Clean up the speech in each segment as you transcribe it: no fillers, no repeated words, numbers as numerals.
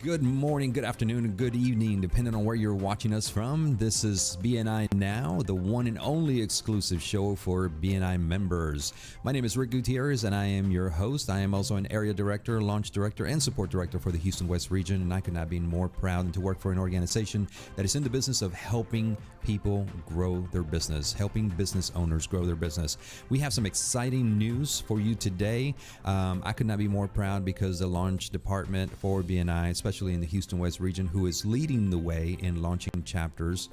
Good morning, good afternoon, and good evening, depending on where you're watching us from. This is BNI Now, the one and only exclusive show for BNI members. My name is Rick Gutierrez, and I am your host. I am also an area director, launch director, and support director for the Houston West region, and I could not be more proud than to work for an organization that is in the business of helping people grow their business, helping business owners grow their business. We have some exciting news for you today. I could not be more proud because the launch department for BNI, especially in the Houston West region, who is leading the way in launching chapters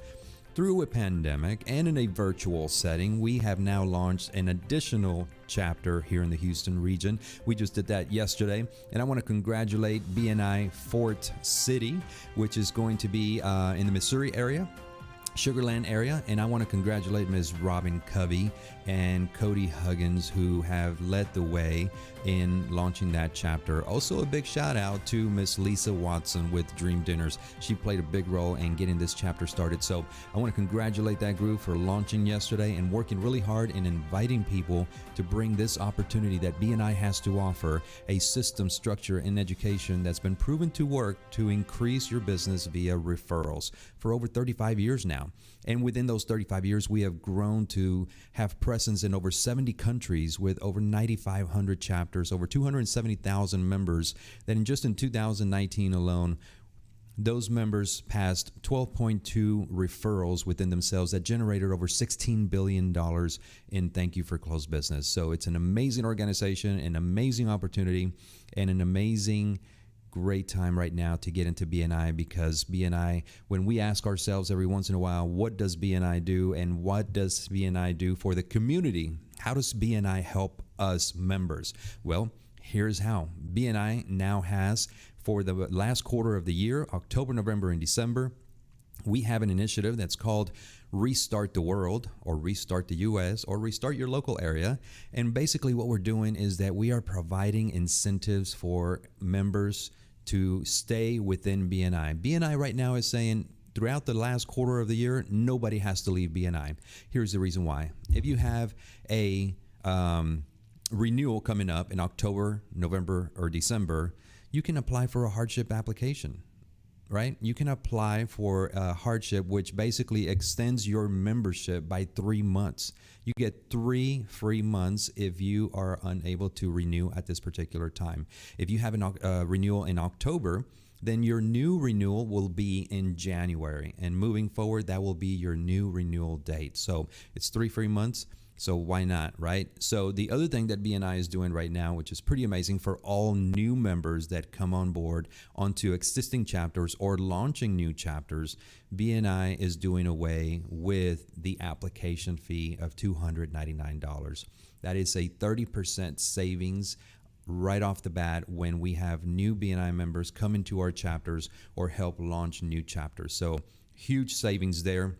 through a pandemic and in a virtual setting. We have now launched an additional chapter here in the Houston region. We just did that yesterday, and I want to congratulate BNI Fort City, which is going to be in the Missouri area, Sugarland area, and I want to congratulate Ms. Robin Covey and Cody Huggins, who have led the way in launching that chapter. Also a big shout out to Miss Lisa Watson with Dream Dinners. She played a big role in getting this chapter started. So I want to congratulate that group for launching yesterday and working really hard in inviting people to bring this opportunity that BNI has to offer, a system, structure, and education that's been proven to work to increase your business via referrals for over 35 years now. And within those 35 years, we have grown to have presence in over 70 countries with over 9,500 chapters, over 270,000 members, that in 2019 alone, those members passed 12.2 referrals within themselves that generated over $16 billion in thank you for closed business. So it's an amazing organization, an amazing opportunity, and an amazing great time right now to get into BNI, because BNI, when we ask ourselves every once in a while, what does BNI do and what does BNI do for the community? How does BNI help us members? Well, here's how. BNI now has, for the last quarter of the year, October, November, and December, we have an initiative that's called Restart the World, or Restart the US, or Restart Your Local Area. And basically what we're doing is that we are providing incentives for members to stay within BNI. BNI right now is saying throughout the last quarter of the year, nobody has to leave BNI. Here's the reason why. If you have a renewal coming up in October, November, or December, you can apply for a hardship application. Right? You can apply for a hardship, which basically extends your membership by 3 months. You get 3 free months if you are unable to renew at this particular time. If you have a renewal in October, then your new renewal will be in January. And moving forward, that will be your new renewal date. So it's 3 free months. So why not, right? So the other thing that BNI is doing right now, which is pretty amazing for all new members that come on board onto existing chapters or launching new chapters, BNI is doing away with the application fee of $299. That is a 30% savings right off the bat when we have new BNI members come into our chapters or help launch new chapters. So huge savings there.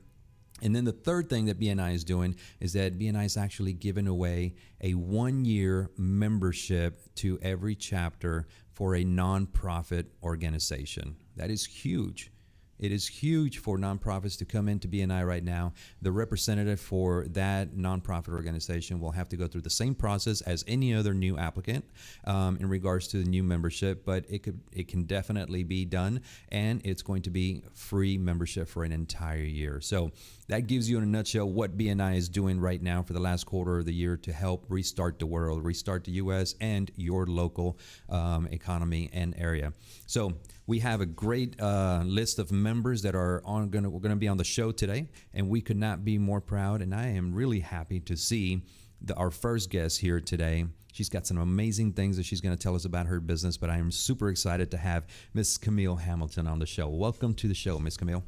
And then the third thing that BNI is doing is that BNI is actually giving away a 1-year membership to every chapter for a nonprofit organization. That is huge. It is huge for nonprofits to come into BNI right now. The representative for that nonprofit organization will have to go through the same process as any other new applicant in regards to the new membership, but it can definitely be done, and it's going to be free membership for an entire year. So that gives you in a nutshell what BNI is doing right now for the last quarter of the year to help restart the world, restart the U.S. and your local economy and area. So we have a great list of members that are we're going to be on the show today, and we could not be more proud. And I am really happy to see our first guest here today. She's got some amazing things that she's going to tell us about her business, but I am super excited to have Miss Camille Hamilton on the show. Welcome to the show, Miss Camille.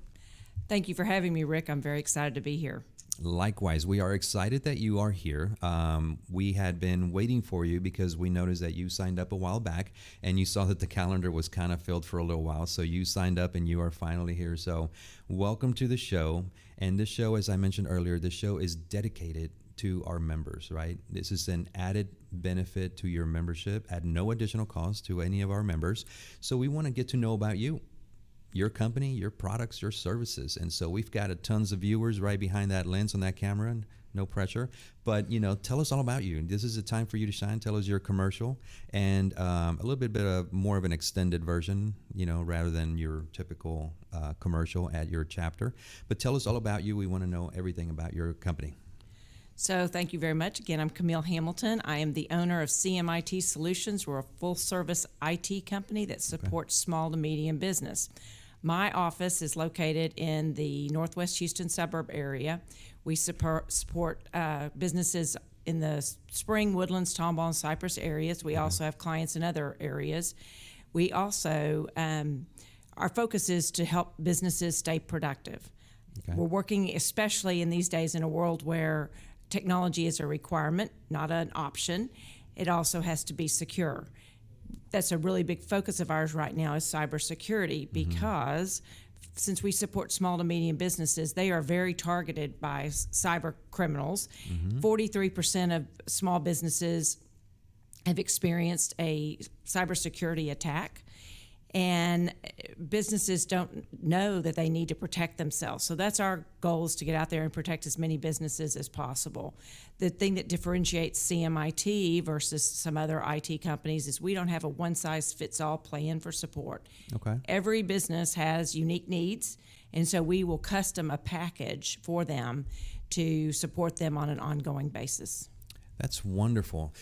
Thank you for having me, Rick. I'm very excited to be here. Likewise, we are excited that you are here. We had been waiting for you because we noticed that you signed up a while back and you saw that the calendar was kind of filled for a little while. So you signed up and you are finally here. So welcome to the show. And this show, as I mentioned earlier, this show is dedicated to our members, right? This is an added benefit to your membership at no additional cost to any of our members. So we want to get to know about you, your company, your products, your services. And so we've got tons of viewers right behind that lens on that camera. no pressure. But, tell us all about you. This is a time for you to shine. Tell us your commercial and a little bit of more of an extended version, rather than your typical commercial at your chapter. But tell us all about you. We want to know everything about your company. So thank you very much. Again, I'm Camille Hamilton. I am the owner of CMIT Solutions. We're a full-service IT company that supports small to medium business. My office is located in the Northwest Houston suburb area. We support businesses in the Spring, Woodlands, Tomball, and Cypress areas. We also have clients in other areas. We also, our focus is to help businesses stay productive. Okay. We're working, especially in these days, in a world where technology is a requirement, not an option. It also has to be secure. That's a really big focus of ours right now is cybersecurity, because since we support small to medium businesses, they are very targeted by cyber criminals. 43% of small businesses have experienced a cybersecurity attack, and businesses don't know that they need to protect themselves. So that's our goal, is to get out there and protect as many businesses as possible. The thing that differentiates CMIT versus some other IT companies is we don't have a one-size-fits-all plan for support. Okay. Every business has unique needs, and so we will custom a package for them to support them on an ongoing basis. That's wonderful.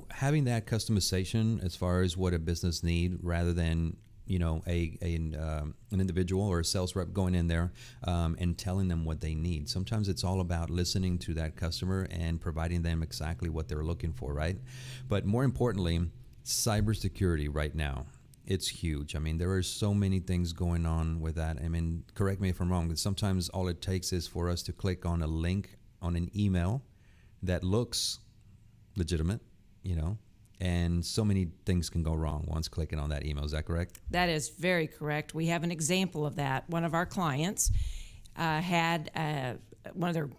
Having that customization as far as what a business need, rather than an individual or a sales rep going in there and telling them what they need. Sometimes it's all about listening to that customer and providing them exactly what they're looking for, right? But more importantly, cybersecurity right now, it's huge. I mean, there are so many things going on with that. I mean, correct me if I'm wrong, but sometimes all it takes is for us to click on a link on an email that looks legitimate, and so many things can go wrong once clicking on that email. Is that correct? That is very correct. We have an example of that. One of our clients had one of their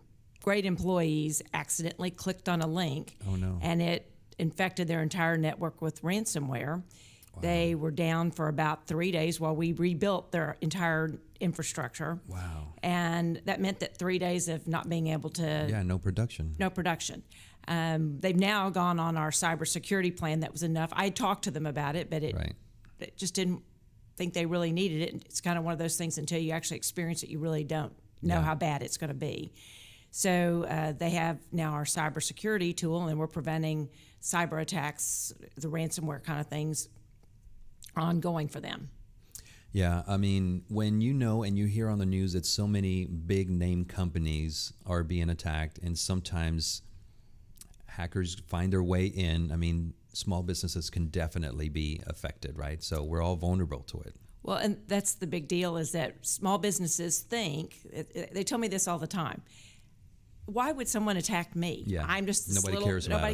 great employees accidentally clicked on a link. Oh, no. And it infected their entire network with ransomware. Wow. They were down for about 3 days while we rebuilt their entire infrastructure. Wow. And that meant that 3 days of not being able to... Yeah, no production. No production. They've now gone on our cybersecurity plan. That was enough. I talked to them about it, but it just didn't think they really needed it. It's kind of one of those things, until you actually experience it, you really don't know how bad it's going to be. So they have now our cybersecurity tool, and we're preventing cyber attacks, the ransomware kind of things, ongoing for them. Yeah, I mean, when and you hear on the news that so many big name companies are being attacked, and sometimes hackers find their way in, I mean, small businesses can definitely be affected, right? So we're all vulnerable to it. Well, and that's the big deal, is that small businesses think, they tell me this all the time, why would someone attack me? Yeah. I'm just nobody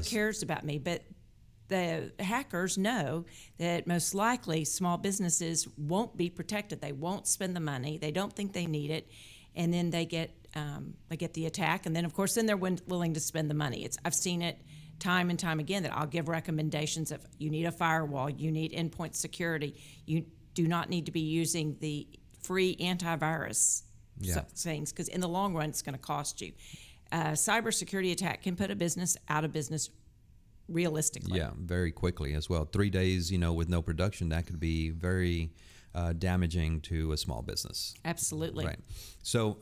cares about me. But the hackers know that most likely small businesses won't be protected. They won't spend the money. They don't think they need it. And then they get the attack. And then, of course, they're willing to spend the money. I've seen it time and time again, that I'll give recommendations of, you need a firewall, you need endpoint security, you do not need to be using the free antivirus things, because in the long run, it's going to cost you. Cybersecurity attack can put a business out of business realistically. Yeah, very quickly as well. 3 days, with no production, that could be very damaging to a small business. Absolutely. Right. So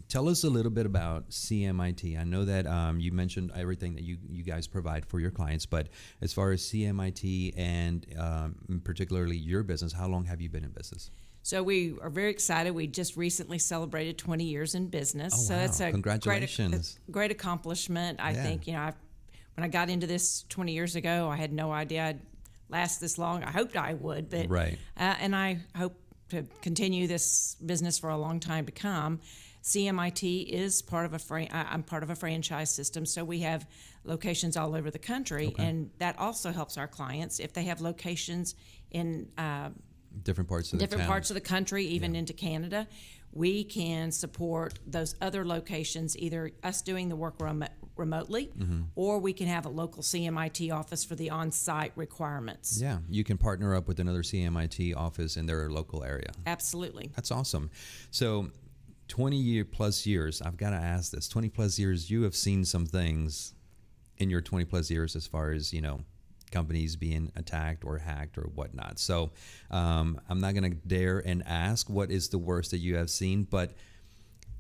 tell us a little bit about CMIT. I know that you mentioned everything that you guys provide for your clients, but as far as CMIT and particularly your business, how long have you been in business? So we are very excited. We just recently celebrated 20 years in business. Oh, wow. So that's a Congratulations. great accomplishment. I think, when I got into this 20 years ago, I had no idea I'd last this long. I hoped I would, but and I hope to continue this business for a long time to come. CMIT is part of I'm part of a franchise system, so we have locations all over the country, and that also helps our clients if they have locations in different parts of the country, even into Canada. We can support those other locations, either us doing the work remotely, or we can have a local CMIT office for the on-site requirements. Yeah, you can partner up with another CMIT office in their local area. Absolutely. That's awesome. So plus years, I've got to ask this, 20 plus years, you have seen some things in your 20 plus years as far as, companies being attacked or hacked or whatnot. So I'm not going to dare and ask what is the worst that you have seen, but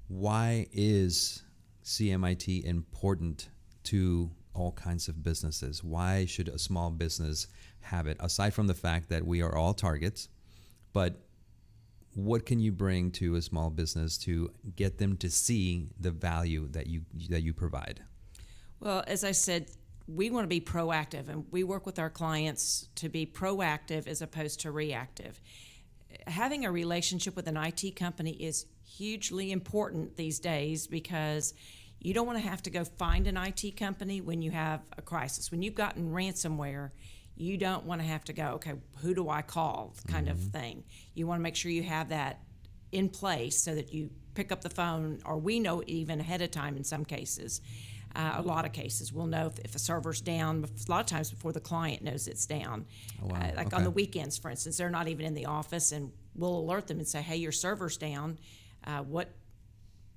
why is CMIT important to all kinds of businesses? Why should a small business have it? Aside from the fact that we are all targets, but what can you bring to a small business to get them to see the value that you provide? Well, as I said, we want to be proactive, and we work with our clients to be proactive as opposed to reactive. Having a relationship with an IT company is hugely important these days because you don't want to have to go find an IT company when you have a crisis. When you've gotten ransomware, you don't want to have to go, okay, who do I call kind of thing. You want to make sure you have that in place so that you pick up the phone, or we know even ahead of time in some cases. A lot of cases, we'll know if a server's down, a lot of times before the client knows it's down. Oh, wow. Like on the weekends, for instance, they're not even in the office, and we'll alert them and say, hey, your server's down. What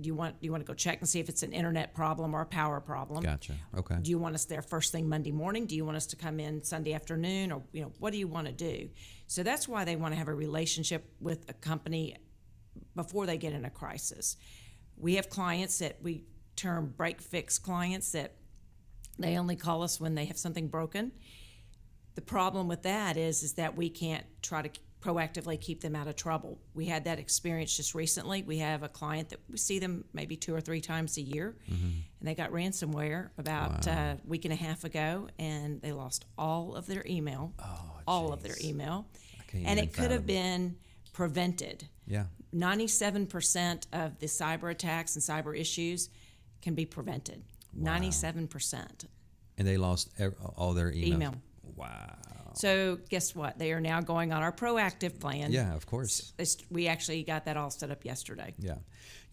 do you want? Do you want to go check and see if it's an internet problem or a power problem? Gotcha. Okay. Do you want us there first thing Monday morning? Do you want us to come in Sunday afternoon? Or what do you want to do? So that's why they want to have a relationship with a company before they get in a crisis. We have clients that we term break-fix clients that they only call us when they have something broken. The problem with that is that we can't try to proactively keep them out of trouble. We had that experience just recently. We have a client that we see them maybe 2 or 3 times a year, and they got ransomware about a week and a half ago, and they lost all of their email, of their email, and it could have been prevented. Yeah. 97% of the cyber attacks and cyber issues can be prevented. Wow. 97%. And they lost all their email. Wow. So guess what? They are now going on our proactive plan. Yeah, of course. We actually got that all set up yesterday. Yeah.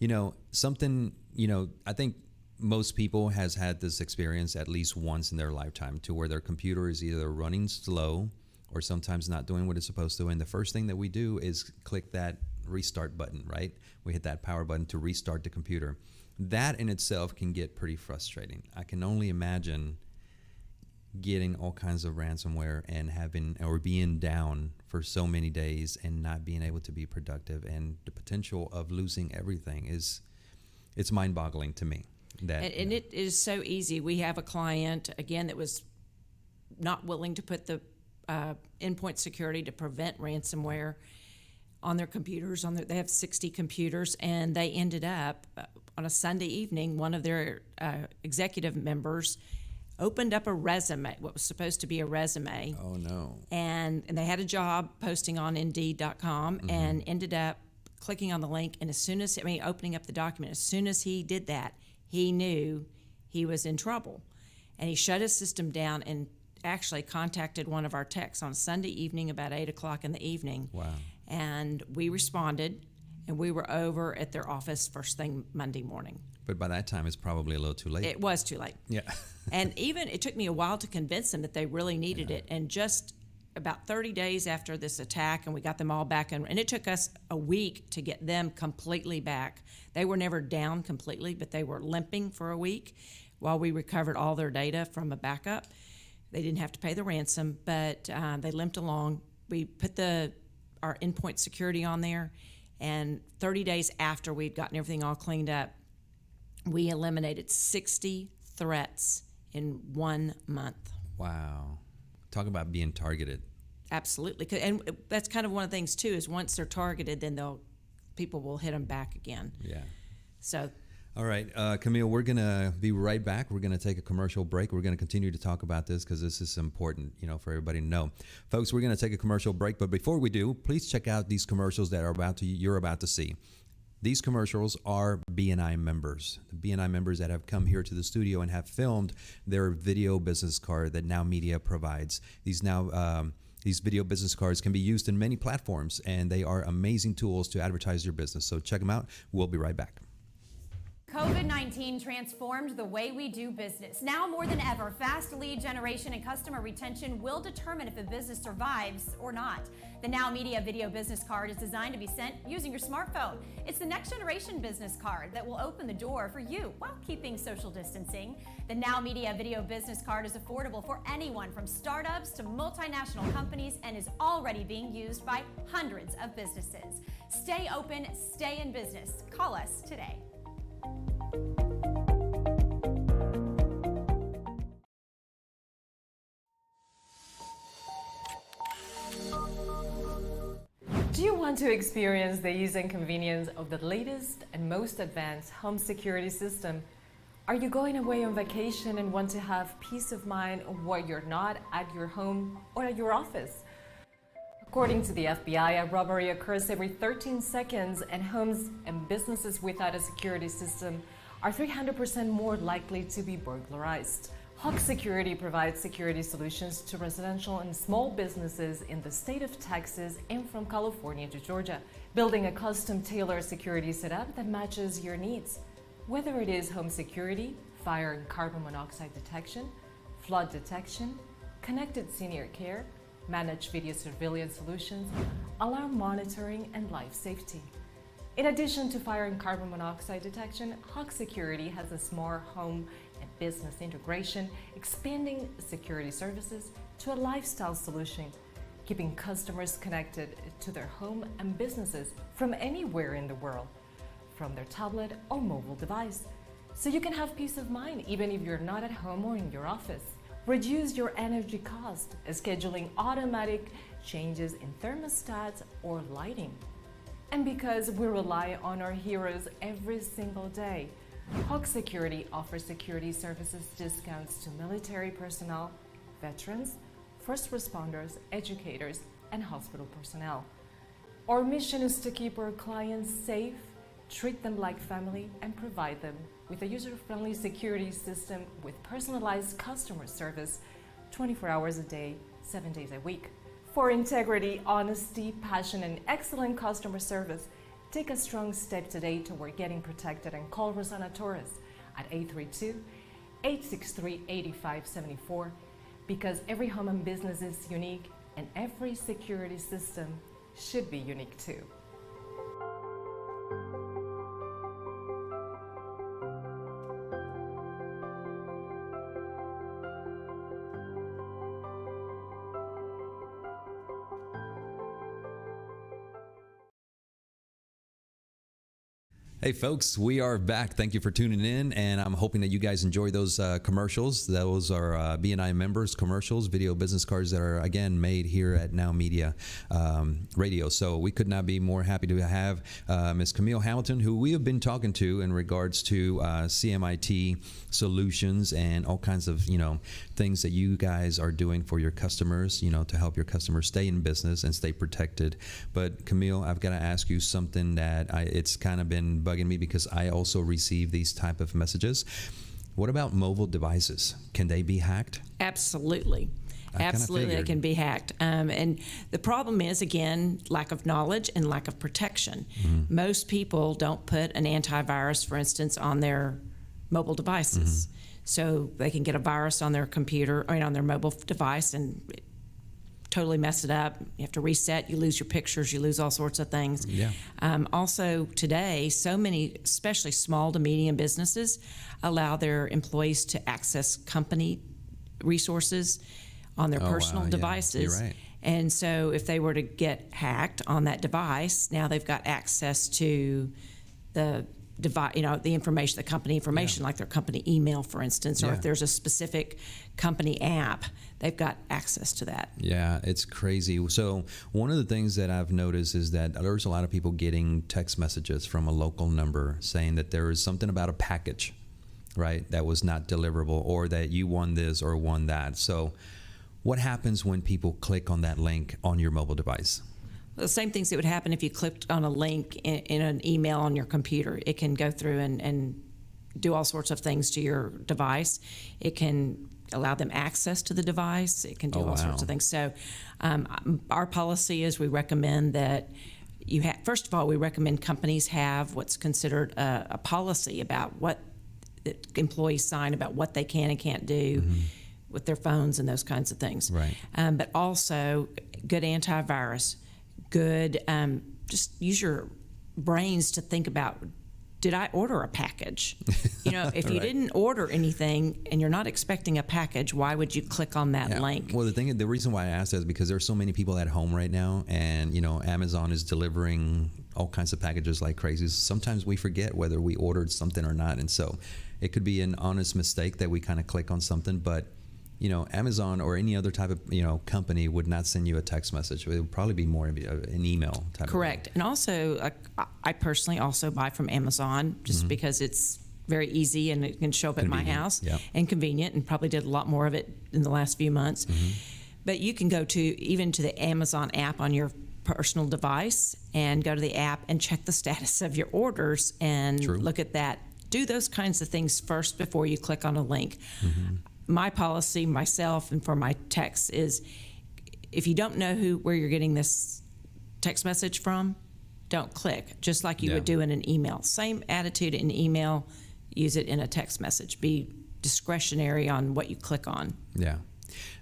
I think most people has had this experience at least once in their lifetime to where their computer is either running slow or sometimes not doing what it's supposed to. And the first thing that we do is click that restart button, right? We hit that power button to restart the computer. That in itself can get pretty frustrating. I can only imagine getting all kinds of ransomware and being down for so many days and not being able to be productive, and the potential of losing everything it's mind-boggling to me. And it is so easy. We have a client again that was not willing to put the endpoint security to prevent ransomware on their computers. They have 60 computers, and they ended up on a Sunday evening, one of their executive members opened up a resume, what was supposed to be a resume. Oh, no. And they had a job posting on Indeed.com and ended up clicking on the link. And opening up the document, as soon as he did that, he knew he was in trouble. And he shut his system down and actually contacted one of our techs on Sunday evening about 8 o'clock in the evening. Wow. And we responded, and we were over at their office first thing Monday morning. But by that time, it's probably a little too late. It was too late. Yeah. And even it took me a while to convince them that they really needed it. And just about 30 days after this attack, and we got them all back, and it took us a week to get them completely back. They were never down completely, but they were limping for a week while we recovered all their data from a backup. They didn't have to pay the ransom, but they limped along. We put our endpoint security on there, and 30 days after we'd gotten everything all cleaned up, we eliminated 60 threats in 1 month. Wow. Talk about being targeted. Absolutely. And that's kind of one of the things, too, is once they're targeted, then people will hit them back again. Yeah. So. All right, Camille, we're going to be right back. We're going to take a commercial break. We're going to continue to talk about this because this is important, for everybody to know. Folks, we're going to take a commercial break. But before we do, please check out these commercials that you're about to see. These commercials are BNI members, the BNI members that have come here to the studio and have filmed their video business card that NowMedia provides. These video business cards can be used in many platforms, and they are amazing tools to advertise your business. So check them out. We'll be right back. COVID-19 transformed the way we do business. Now more than ever, fast lead generation and customer retention will determine if a business survives or not. The NowMedia video business card is designed to be sent using your smartphone. It's the next generation business card that will open the door for you while keeping social distancing. The NowMedia video business card is affordable for anyone from startups to multinational companies and is already being used by hundreds of businesses. Stay open, stay in business. Call us today. Do you want to experience the ease and convenience of the latest and most advanced home security system? Are you going away on vacation and want to have peace of mind while you're not at your home or at your office? According to the FBI, a robbery occurs every 13 seconds, and homes and businesses without a security system are 300% more likely to be burglarized. Hawk Security provides security solutions to residential and small businesses in the state of Texas and from California to Georgia, building a custom-tailored security setup that matches your needs. Whether it is home security, fire and carbon monoxide detection, flood detection, connected senior care, managed video surveillance solutions, alarm monitoring, and life safety. In addition to fire and carbon monoxide detection, Hawk Security has a smart home and business integration, expanding security services to a lifestyle solution, keeping customers connected to their home and businesses from anywhere in the world, from their tablet or mobile device, so you can have peace of mind even if you're not at home or in your office. Reduce your energy cost, scheduling automatic changes in thermostats or lighting. And because we rely on our heroes every single day, Hawk Security offers security services discounts to military personnel, veterans, first responders, educators, and hospital personnel. Our mission is to keep our clients safe, treat them like family, and provide them with a user-friendly security system with personalized customer service 24 hours a day, 7 days a week. For integrity, honesty, passion, and excellent customer service, take a strong step today toward getting protected and call Rosanna Torres at 832-863-8574, because every home and business is unique and every security system should be unique too. Hey folks, we are back. Thank you for tuning in, and I'm hoping that you guys enjoy those commercials. Those are BNI Members commercials, video business cards that are, again, made here at NowMedia Radio. So we could not be more happy to have Ms. Camille Hamilton, who we have been talking to in regards to CMIT solutions and all kinds of, things that you guys are doing for your customers, to help your customers stay in business and stay protected. But Camille, I've got to ask you something that it's kind of been bugging me because I also receive these type of messages. What about mobile devices? Can they be hacked? Absolutely. Absolutely, they can be hacked. And the problem is, again, lack of knowledge and lack of protection. Mm-hmm. Most people don't put an antivirus, for instance, on their mobile devices. Mm-hmm. So they can get a virus on their computer, on their mobile device and totally mess it up. You have to reset, you lose your pictures, you lose all sorts of things. Yeah. Also today, so many, especially small to medium businesses, allow their employees to access company resources on their personal devices. You're right. And so if they were to get hacked on that device, now they've got access to the the information, the company information, like their company email, for instance, or if there's a specific company app, they've got access to that. Yeah, it's crazy. So one of the things that I've noticed is that there's a lot of people getting text messages from a local number saying that there is something about a package, right, that was not deliverable, or that you won this or won that. So what happens when people click on that link on your mobile device? The same things that would happen if you clicked on a link in an email on your computer. It can go through and do all sorts of things to your device. It can allow them access to the device. It can do all sorts of things. So our policy is we recommend that First of all, we recommend companies have what's considered a policy about what employees sign about what they can and can't do with their phones and those kinds of things. Right. But also good antivirus, good, just use your brains to think about, did I order a package? If you Right. didn't order anything and you're not expecting a package, why would you click on that link? Well, the reason why I asked that is because there's so many people at home right now, and Amazon is delivering all kinds of packages like crazy. Sometimes we forget whether we ordered something or not, and so it could be an honest mistake that we kind of click on something. But Amazon or any other type of company would not send you a text message. It would probably be more of an email type. Correct. And also, I personally also buy from Amazon just because it's very easy and it can show up at my house and convenient, and probably did a lot more of it in the last few months. But you can go to the Amazon app on your personal device and go to the app and check the status of your orders and look at that. Do those kinds of things first before you click on a link. My policy, myself, and for my texts is, if you don't know where you're getting this text message from, don't click, just like you would do in an email. Same attitude in email, use it in a text message. Be discretionary on what you click on. Yeah,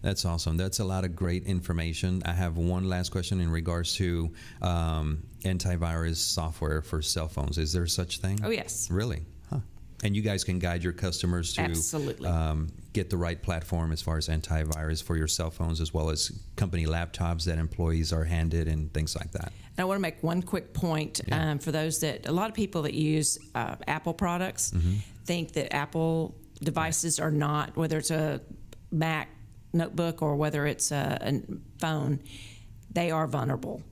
that's awesome. That's a lot of great information. I have one last question in regards to antivirus software for cell phones. Is there such thing? Oh, yes. Really? Huh. And you guys can guide your customers to Absolutely. Get the right platform as far as antivirus for your cell phones, as well as company laptops that employees are handed and things like that. And I want to make one quick point for those a lot of people that use Apple products think that Apple devices are not, whether it's a Mac notebook or whether it's a phone, they are vulnerable.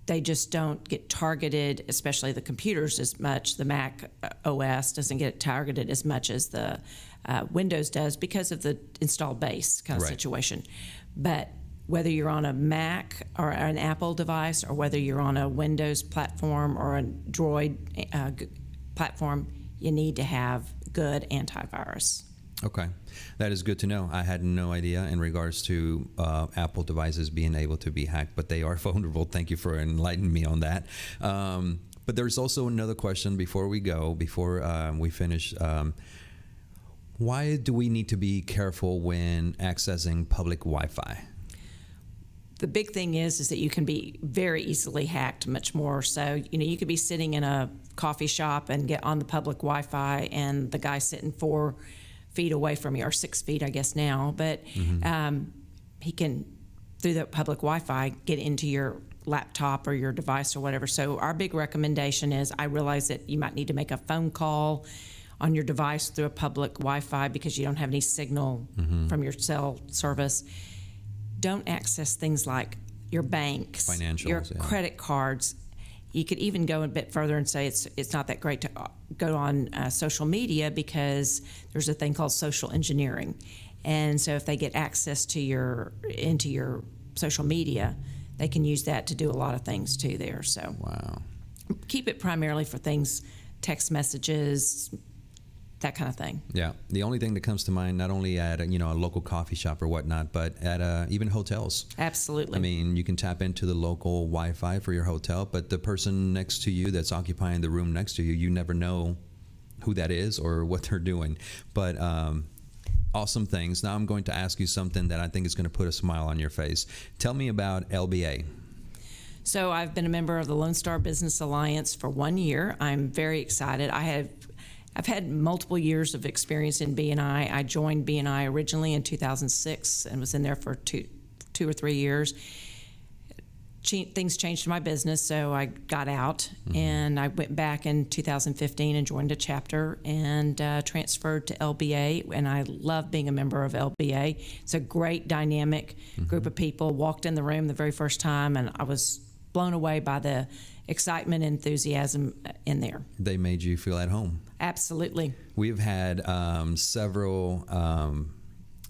They just don't get targeted, especially the computers, as much. The Mac OS doesn't get targeted as much as the Windows does because of the installed base kind of situation. But whether you're on a Mac or an Apple device, or whether you're on a Windows platform or a Droid platform, you need to have good antivirus. Okay, that is good to know. I had no idea in regards to Apple devices being able to be hacked, but they are vulnerable. Thank you for enlightening me on that. But there's also another question before we finish. Why do we need to be careful when accessing public Wi-Fi? The big thing is that you can be very easily hacked, much more so. You could be sitting in a coffee shop and get on the public Wi-Fi, and the guy sitting 4 feet away from you, or 6 feet, I guess now, but he can, through the public Wi-Fi, get into your laptop or your device or whatever. So our big recommendation is, I realize that you might need to make a phone call on your device through a public Wi-Fi because you don't have any signal from your cell service. Don't access things like your banks, financials, your credit cards. You could even go a bit further and say it's not that great to go on social media, because there's a thing called social engineering. And so if they get access to into your social media, they can use that to do a lot of things too there. So keep it primarily for things, text messages, that kind of thing. Yeah, the only thing that comes to mind, not only at a local coffee shop or whatnot, but at even hotels. Absolutely. I mean, you can tap into the local Wi-Fi for your hotel, but the person next to you that's occupying the room next to you, you never know who that is or what they're doing. But awesome things. Now I'm going to ask you something that I think is going to put a smile on your face. Tell me about LBA. So I've been a member of the Lone Star Business Alliance for 1 year. I'm very excited. I've had multiple years of experience in BNI. I joined BNI originally in 2006 and was in there for two or 3 years. Things changed in my business, so I got out, and I went back in 2015 and joined a chapter and transferred to LBA, and I love being a member of LBA. It's a great dynamic group of people. Walked in the room the very first time, and I was blown away by the excitement and enthusiasm in there. They made you feel at home. Absolutely. We've had several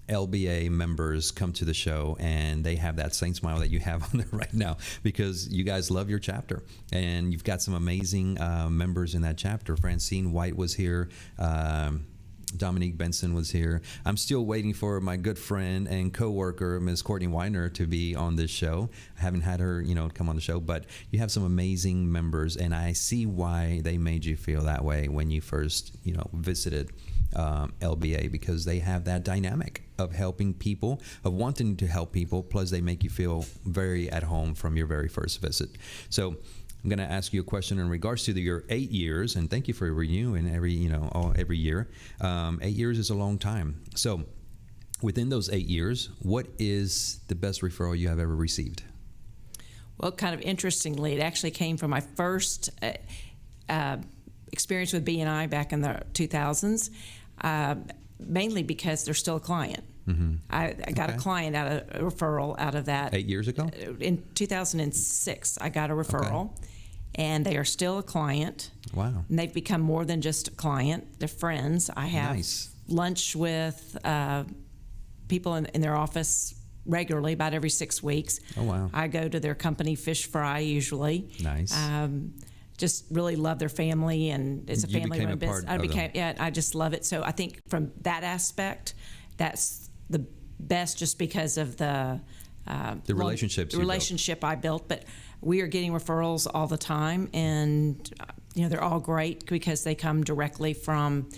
LBA members come to the show, and they have that same smile that you have on there right now, because you guys love your chapter, and you've got some amazing members in that chapter. Francine White was here. Dominique Benson was here. I'm still waiting for my good friend and coworker, Ms. Courtney Weiner, to be on this show. I haven't had her, come on the show, but you have some amazing members, and I see why they made you feel that way when you first, visited LBA, because they have that dynamic of helping people, of wanting to help people, plus they make you feel very at home from your very first visit. So I'm going to ask you a question in regards to your 8 years, and thank you for renewing every year. 8 years is a long time. So within those 8 years, what is the best referral you have ever received? Well, kind of interestingly, it actually came from my first experience with BNI back in the 2000s, mainly because they're still a client. Mm-hmm. I got a client a referral out of that. 8 years ago? In 2006, I got a referral, and they are still a client. Wow. And they've become more than just a client. They're friends. I have lunch with people in their office regularly, about every 6 weeks. Oh, wow. I go to their company fish fry usually. Nice. Just really love their family, and it's a family-run business. I just love it. So I think from that aspect, that's the best, just because of the relationship I built. But we are getting referrals all the time, and they're all great because they come directly from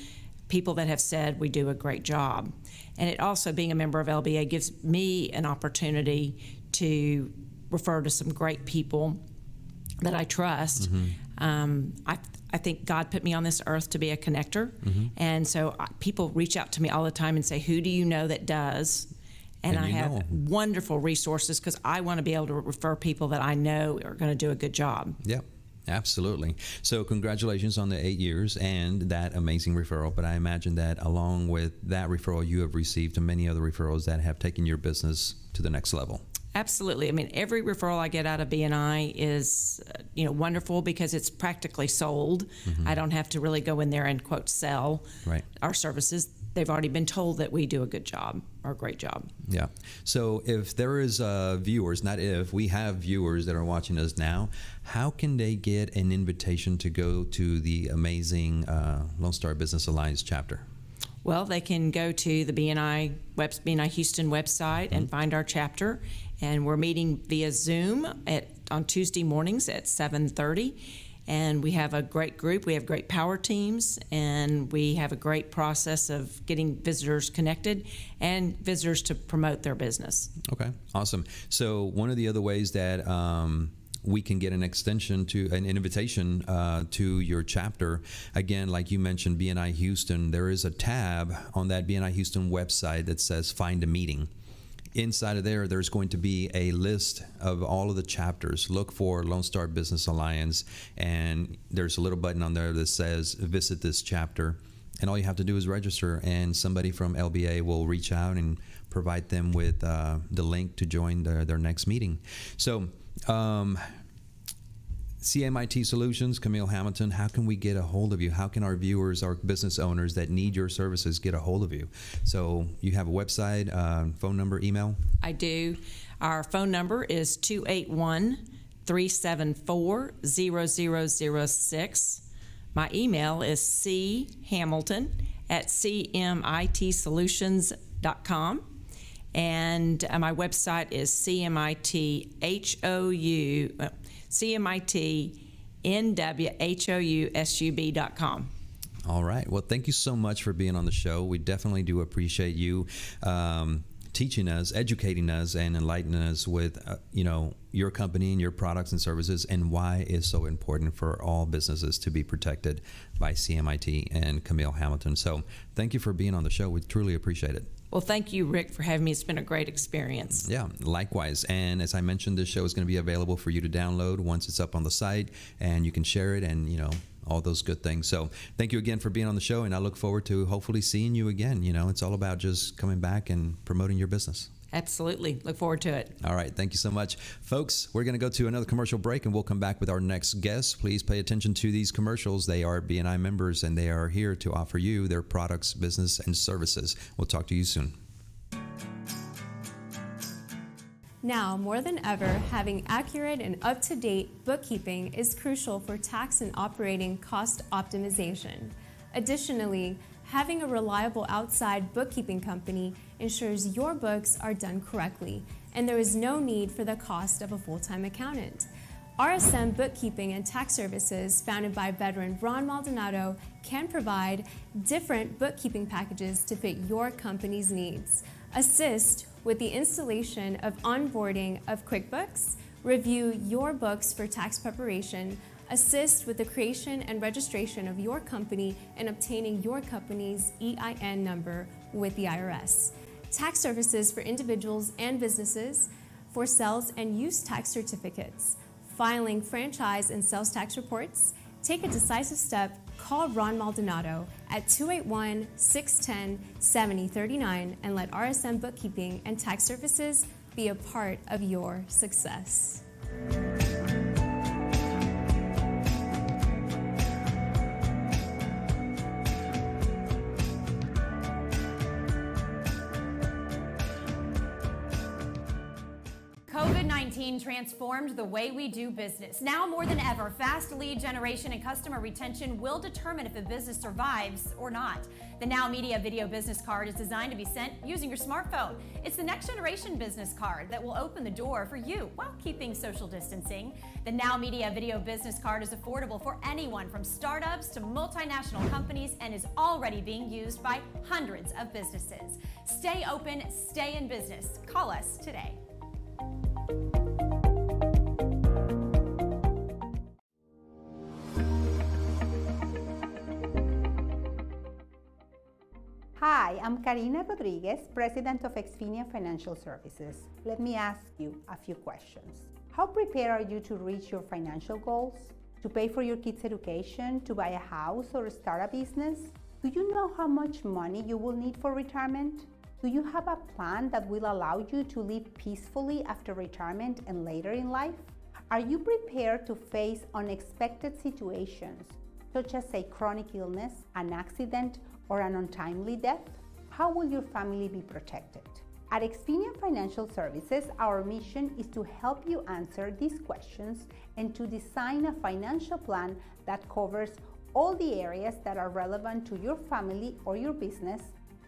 people that have said we do a great job. And it also, being a member of LBA, gives me an opportunity to refer to some great people that I trust. Mm-hmm. I think God put me on this earth to be a connector. Mm-hmm. And so people reach out to me all the time and say, who do you know that does? And I have wonderful resources, because I want to be able to refer people that I know are going to do a good job. Yep. Absolutely. So congratulations on the 8 years and that amazing referral. But I imagine that along with that referral, you have received many other referrals that have taken your business to the next level. Absolutely. I mean, every referral I get out of BNI is, wonderful, because it's practically sold. Mm-hmm. I don't have to really go in there and, quote, sell our services. They've already been told that we do a good job, or a great job. Yeah. So if there is viewers, not if, we have viewers that are watching us now, how can they get an invitation to go to the amazing Lone Star Business Alliance chapter? Well, they can go to the BNI Houston website and find our chapter. And we're meeting via Zoom on Tuesday mornings at 7:30. And we have a great group. We have great power teams, and we have a great process of getting visitors connected and visitors to promote their business. Okay, awesome. So one of the other ways that we can get an invitation to your chapter, again, like you mentioned, BNI Houston, there is a tab on that BNI Houston website that says Find a Meeting. Inside of there's going to be a list of all of the chapters. Look for Lone Star Business Alliance, and there's a little button on there that says Visit this chapter. And all you have to do is register, and somebody from LBA will reach out and provide them with the link to join their next meeting. So CMIT Solutions, Camille Hamilton, how can we get a hold of you? How can our viewers, our business owners that need your services get a hold of you? So you have a website, phone number, email? I do. Our phone number is 281-374-0006. My email is chamilton@cmitsolutions.com. And my website is CMITNWHOUSUB.com. All right. Well, thank you so much for being on the show. We definitely do appreciate you teaching us, educating us, and enlightening us with, your company and your products and services, and why it's so important for all businesses to be protected by CMIT and Camille Hamilton. So thank you for being on the show. We truly appreciate it. Well, thank you, Rick, for having me. It's been a great experience. Yeah, likewise. And as I mentioned, this show is going to be available for you to download once it's up on the site, and you can share it and, all those good things. So thank you again for being on the show, and I look forward to hopefully seeing you again. It's all about just coming back and promoting your business. Absolutely. Look forward to it. All right. Thank you so much. Folks, we're going to go to another commercial break, and we'll come back with our next guest. Please pay attention to these commercials. They are BNI members, and they are here to offer you their products, business, and services. We'll talk to you soon. Now, more than ever, having accurate and up-to-date bookkeeping is crucial for tax and operating cost optimization. Additionally, Having a reliable outside bookkeeping company ensures your books are done correctly, and there is no need for the cost of a full-time accountant. RSM Bookkeeping and Tax Services, founded by veteran Ron Maldonado, can provide different bookkeeping packages to fit your company's needs. Assist with the installation of onboarding of QuickBooks, review your books for tax preparation, assist with the creation and registration of your company and obtaining your company's EIN number with the IRS. Tax services for individuals and businesses, for sales and use tax certificates, filing franchise and sales tax reports. Take a decisive step. Call Ron Maldonado at 281-610-7039 and let RSM Bookkeeping and Tax Services be a part of your success. COVID-19 transformed the way we do business. Now more than ever, fast lead generation and customer retention will determine if a business survives or not. The NowMedia video business card is designed to be sent using your smartphone. It's the next generation business card that will open the door for you while keeping social distancing. The NowMedia video business card is affordable for anyone from startups to multinational companies and is already being used by hundreds of businesses. Stay open, stay in business. Call us today. Hi, I'm Karina Rodriguez, President of Xfinia Financial Services. Let me ask you a few questions. How prepared are you to reach your financial goals? To pay for your kids' education, to buy a house or start a business? Do you know how much money you will need for retirement? Do you have a plan that will allow you to live peacefully after retirement and later in life? Are you prepared to face unexpected situations, such as a chronic illness, an accident, or an untimely death? How will your family be protected? At Xfinia Financial Services, our mission is to help you answer these questions and to design a financial plan that covers all the areas that are relevant to your family or your business.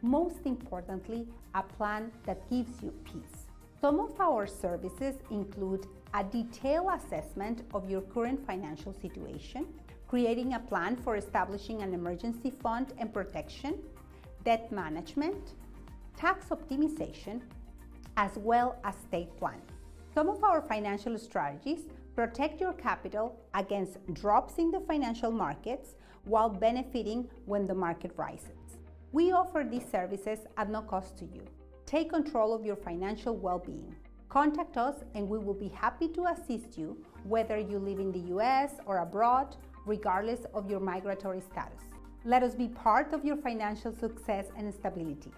Most importantly, a plan that gives you peace. Some of our services include a detailed assessment of your current financial situation, creating a plan for establishing an emergency fund and protection, debt management, tax optimization, as well as estate planning. Some of our financial strategies protect your capital against drops in the financial markets while benefiting when the market rises. We offer these services at no cost to you. Take control of your financial well-being. Contact us and we will be happy to assist you whether you live in the US or abroad, regardless of your migratory status. Let us be part of your financial success and stability.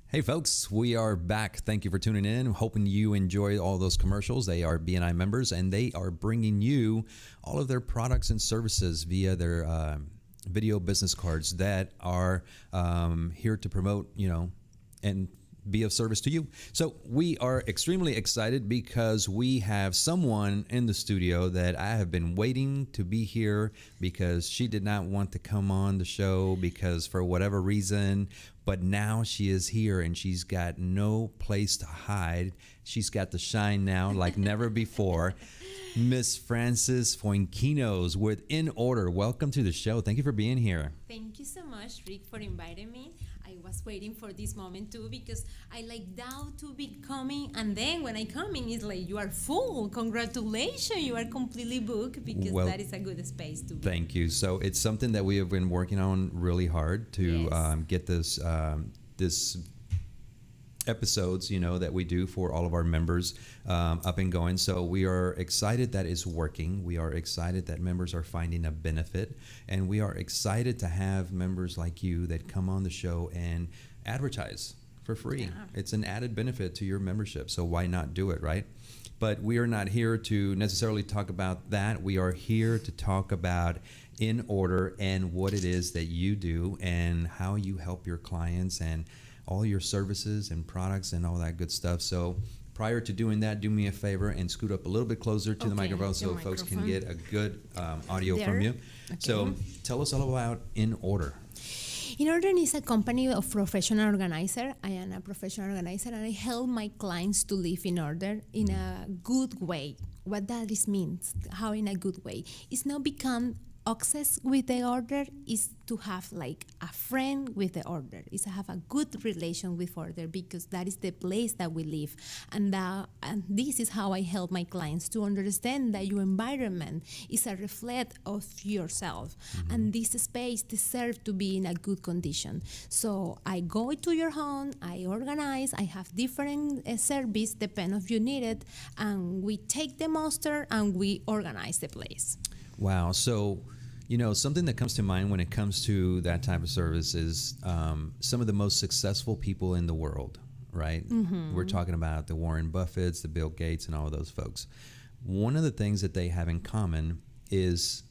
Hey folks, we are back. Thank you for tuning in. Hoping you enjoy all those commercials. They are BNI members and they are bringing you all of their products and services via their video business cards that are here to promote, and be of service to you. So we are extremely excited because we have someone in the studio that I have been waiting to be here because she did not want to come on the show because for whatever reason, but now she is here and she's got no place to hide. She's got to shine now like never before. Miss Frances Fuenquinos with In Order. Welcome to the show. Thank you for being here. Thank you so much, Rick, for inviting me. I was waiting for this moment too because I like doubt to be coming, and then when I come in, it's like you are full. Congratulations, you are completely booked because that is a good space to be. Thank you. So it's something that we have been working on really hard to get this episodes, that we do for all of our members up and going. So we are excited that it's working. We are excited that members are finding a benefit. And we are excited to have members like you that come on the show and advertise for free. Yeah. It's an added benefit to your membership. So why not do it, right? But we are not here to necessarily talk about that. We are here to talk about in order and what it is that you do and how you help your clients and all your services and products and all that good stuff. So prior to doing that, do me a favor and scoot up a little bit closer to the microphone so folks can get a good audio from you. Okay. So tell us all about In Order. In Order is a company of professional organizer. I am a professional organizer, and I help my clients to live in order in a good way. What that is means, how in a good way, is not become obsessed with the order, is to have like a friend with the order, is to have a good relation with order, because that is the place that we live. And this is how I help my clients to understand that your environment is a reflect of yourself. And this space deserves to be in a good condition. So I go to your home, I organize, I have different service, depend if you need it, and we take the monster and we organize the place. Wow. So, something that comes to mind when it comes to that type of service is some of the most successful people in the world, right? We're talking about the Warren Buffetts, the Bill Gates, and all of those folks. One of the things that they have in common is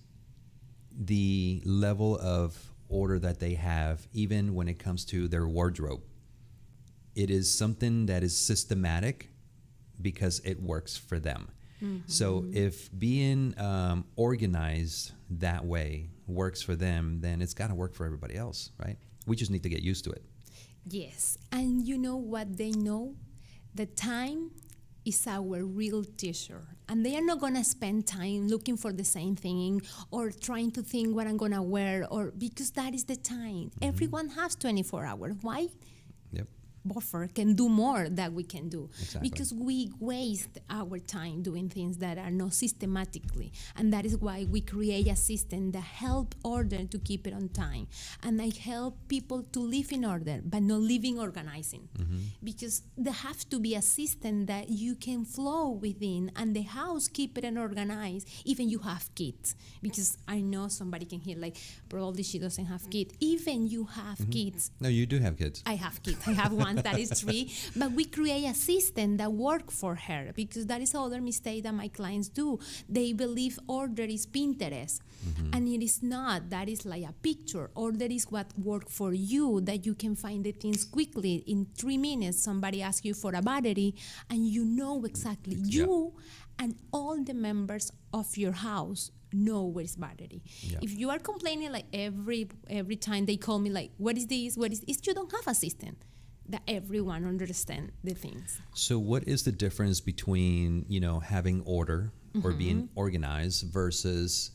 the level of order that they have, even when it comes to their wardrobe. It is something that is systematic because it works for them. So if being organized that way works for them, then it's got to work for everybody else, right? We just need to get used to it. Yes, and you know what they know? The time is our real teacher, and they are not gonna spend time looking for the same thing or trying to think what I'm gonna wear, or because that is the time. Everyone has 24 hours. Why? Yep. Buffer can do more than we can do. Exactly. Because we waste our time doing things that are not systematically, and that is why we create a system that help order to keep it on time. And I help people to live in order but not living organizing, because there has to be a system that you can flow within, and the house keep it and organized even you have kids. Because I know somebody can hear like probably she doesn't have kids. Even you have kids. No, you do have kids. I have kids. I have one that is 3, but we create a system that works for her, because that is another mistake that my clients do. They believe order is Pinterest, and it is not. That is like a picture. Order is what works for you, that you can find the things quickly. In 3 minutes, somebody asks you for a battery, and you know exactly. You and all the members of your house know where's battery. If you are complaining like every time they call me like, what is this? What is this? You don't have a system that everyone understand the things. So what is the difference between, having order or being organized versus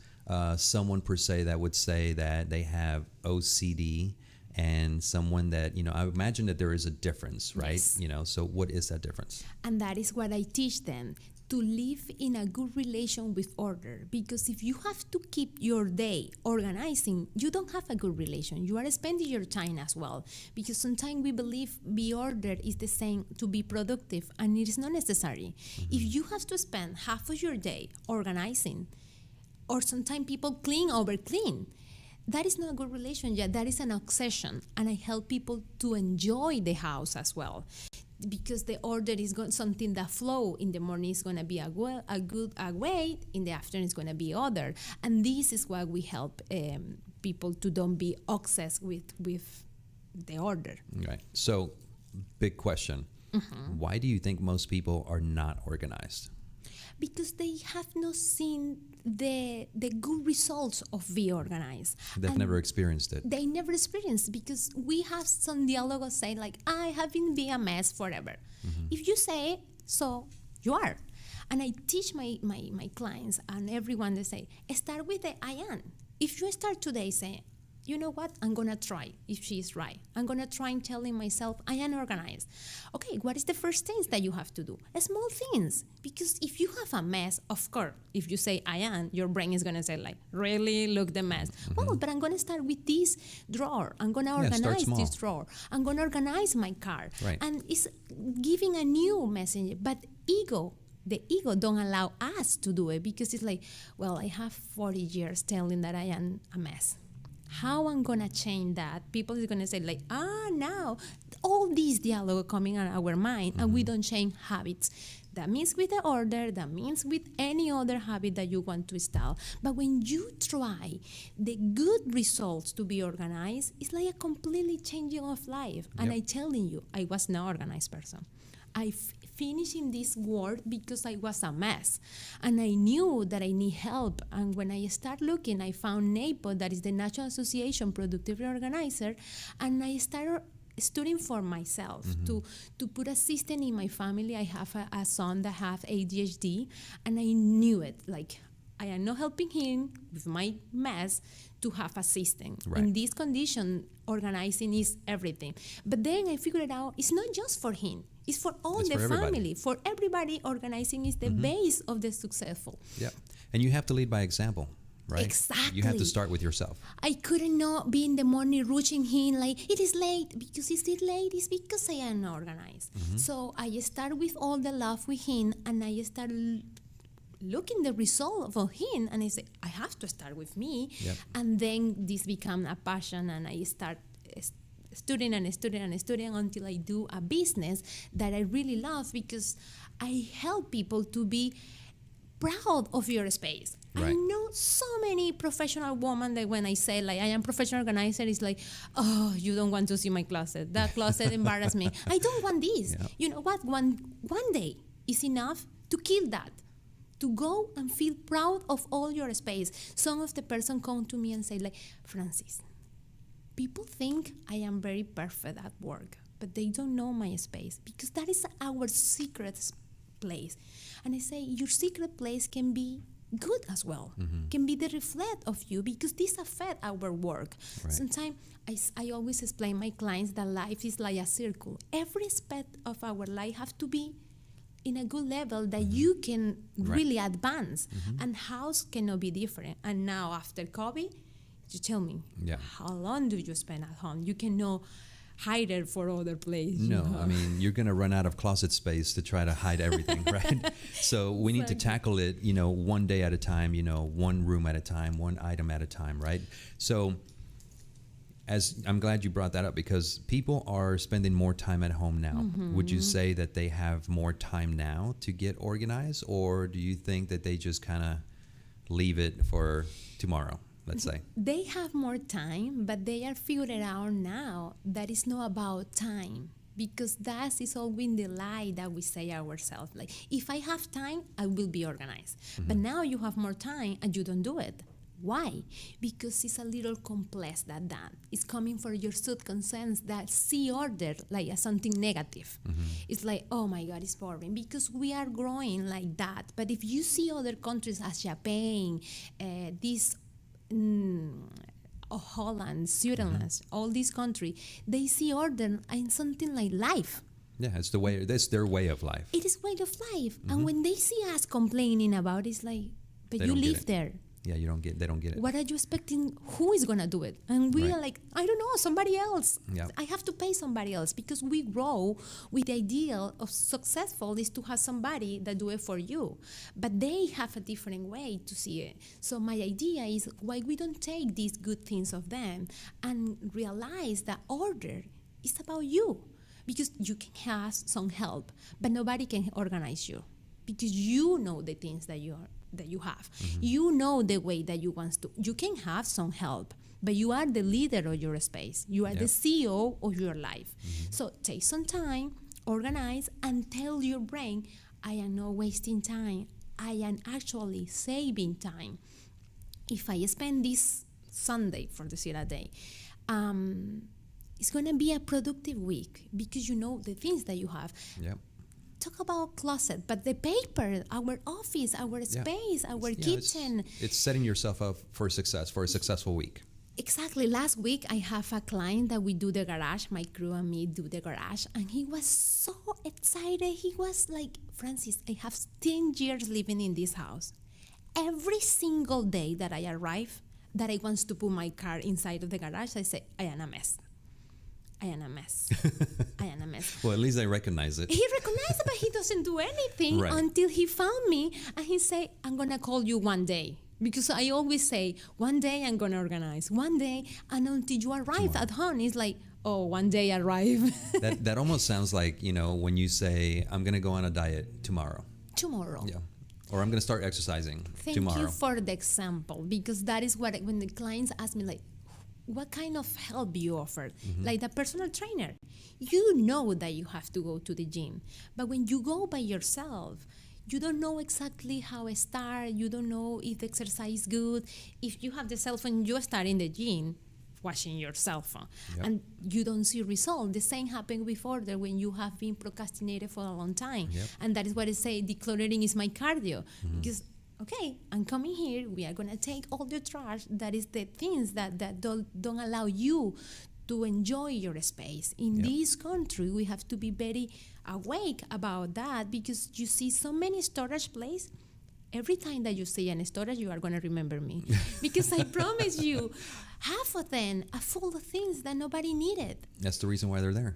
someone per se that would say that they have OCD, and someone that, I imagine that there is a difference, right? Yes. So what is that difference? And that is what I teach them, to live in a good relation with order. Because if you have to keep your day organizing, you don't have a good relation. You are spending your time as well. Because sometimes we believe be ordered is the same to be productive, and it is not necessary. If you have to spend half of your day organizing, or sometimes people clean over clean, that is not a good relation yet. That is an obsession. And I help people to enjoy the house as well. Because the order is something that flow. In the morning is going to be a good way, in the afternoon is going to be other. And this is why we help people to don't be obsessed with the order. Right. So, big question. Why do you think most people are not organized? Because they have not seen the good results of being organized. They've never experienced it. They never experienced, because we have some dialogue saying like, I have been a mess forever. If you say so, you are. And I teach my clients and everyone, they say, start with the I am. If you start today saying, you know what, I'm going to try, if she is right. I'm going to try and telling myself I am organized. Okay, what is the first things that you have to do? Small things. Because if you have a mess, of course, if you say I am, your brain is going to say like, really, look the mess. Well, but I'm going to start with this drawer. I'm going to organize this drawer. I'm going to organize my car. Right. And it's giving a new message. But the ego don't allow us to do it, because it's like, well, I have 40 years telling that I am a mess. How I'm gonna change that? People is gonna say like, now all these dialogue coming on our mind, and we don't change habits. That means with the order, that means with any other habit that you want to install. But when you try the good results to be organized, it's like a completely changing of life. And I telling you, I was not an organized person. I finished in this work because I was a mess. And I knew that I need help. And when I started looking, I found NAPO, that is the National Association Productivity Organizer, and I started studying for myself to put a system in my family. I have a son that have ADHD, and I knew it. Like, I am not helping him with my mess to have a system. Right. In this condition, organizing is everything. But then I figured out it's not just for him. It's for all It's the for everybody. family. For everybody, organizing is the base of the successful. Yeah. And you have to lead by example, right? Exactly. You have to start with yourself. I couldn't not be in the morning rushing him like, it is late. Because is it late? It's because I am not organized. So I start with all the love with him, and I start looking the result of him, and I say, I have to start with me. Yep. And then this become a passion, and I start studying until I do a business that I really love, because I help people to be proud of your space. I Right. know so many professional women that when I say like I am professional organizer, it's like, oh, you don't want to see my closet. That closet embarrassed me. I don't want this. Yeah. You know what? One day is enough to kill that. To go and feel proud of all your space. Some of the person come to me and say like, Francis, people think I am very perfect at work, but they don't know my space, because that is our secret place. And I say, your secret place can be good as well, can be the reflect of you, because this affect our work. Right. Sometimes I always explain my clients that life is like a circle. Every aspect of our life have to be in a good level that you can really advance, and house cannot be different. And now after COVID, you tell me, how long do you spend at home? You cannot hide it for other place. No, I mean, you're going to run out of closet space to try to hide everything, right? So we need to tackle it, one day at a time, one room at a time, one item at a time, right? So I'm glad you brought that up, because people are spending more time at home now. Would you say that they have more time now to get organized, or do you think that they just kind of leave it for tomorrow, let's say? They have more time, but they are figuring out now that it's not about time, because that is always the lie that we say ourselves. Like, if I have time, I will be organized. But now you have more time and you don't do it. Why? Because it's a little complex than that. It's coming from your subconscious that see order like as something negative. It's like, oh my God, it's boring, because we are growing like that. But if you see other countries as Japan, Holland, Switzerland, all these countries, they see order in something like life. Yeah, that's their way of life. It is way of life. And when they see us complaining about it, it's like, but They you don't get live it. there. Yeah, they don't get it. What are you expecting? Who is going to do it? And we Right. are like, I don't know, somebody else. Yeah. I have to pay somebody else, because we grow with the ideal of successful is to have somebody that do it for you. But they have a different way to see it. So my idea is why we don't take these good things of them and realize that order is about you. Because you can have some help, but nobody can organize you, because you know the things that you have. You know the way that you want to. You can have some help, but you are the leader of your space. You are the CEO of your life. So take some time, organize, and tell your brain, I am not wasting time. I am actually saving time. If I spend this Sunday, for the Sierra Day, it's going to be a productive week, because you know the things that you have. Yep. Talk about closet, but the paper, our office, our space, our kitchen. It's setting yourself up for success, for a successful week. Exactly. Last week, I have a client that we do the garage. My crew and me do the garage. And he was so excited. He was like, Francis, I have 10 years living in this house. Every single day that I arrive, that I want to put my car inside of the garage, I say, I am a mess. I am a mess. I am a mess. Well, at least I recognize it. He recognized it, but he doesn't do anything Right. until he found me, and he said, I'm going to call you one day. Because I always say, one day I'm going to organize. One day, and until you arrive at home, it's like, oh, one day arrive. That almost sounds like, when you say, I'm going to go on a diet tomorrow. Tomorrow. Yeah. Or I'm going to start exercising tomorrow. Thank you for the example, because that is what, when the clients ask me, like, what kind of help you offer? Like the personal trainer, you know that you have to go to the gym, but when you go by yourself, you don't know exactly how to start. You don't know if the exercise is good. If you have the cell phone, you start in the gym watching your cell phone, and you don't see result. The same happened before there when you have been procrastinated for a long time. And that is what I say, decluttering is my cardio. Because, okay, I'm coming here, we are gonna take all the trash, that is the things that don't allow you to enjoy your space. In this country, we have to be very awake about that, because you see so many storage places. Every time that you see an storage, you are going to remember me. Because I promise you, half of them are full of things that nobody needed. That's the reason why they're there,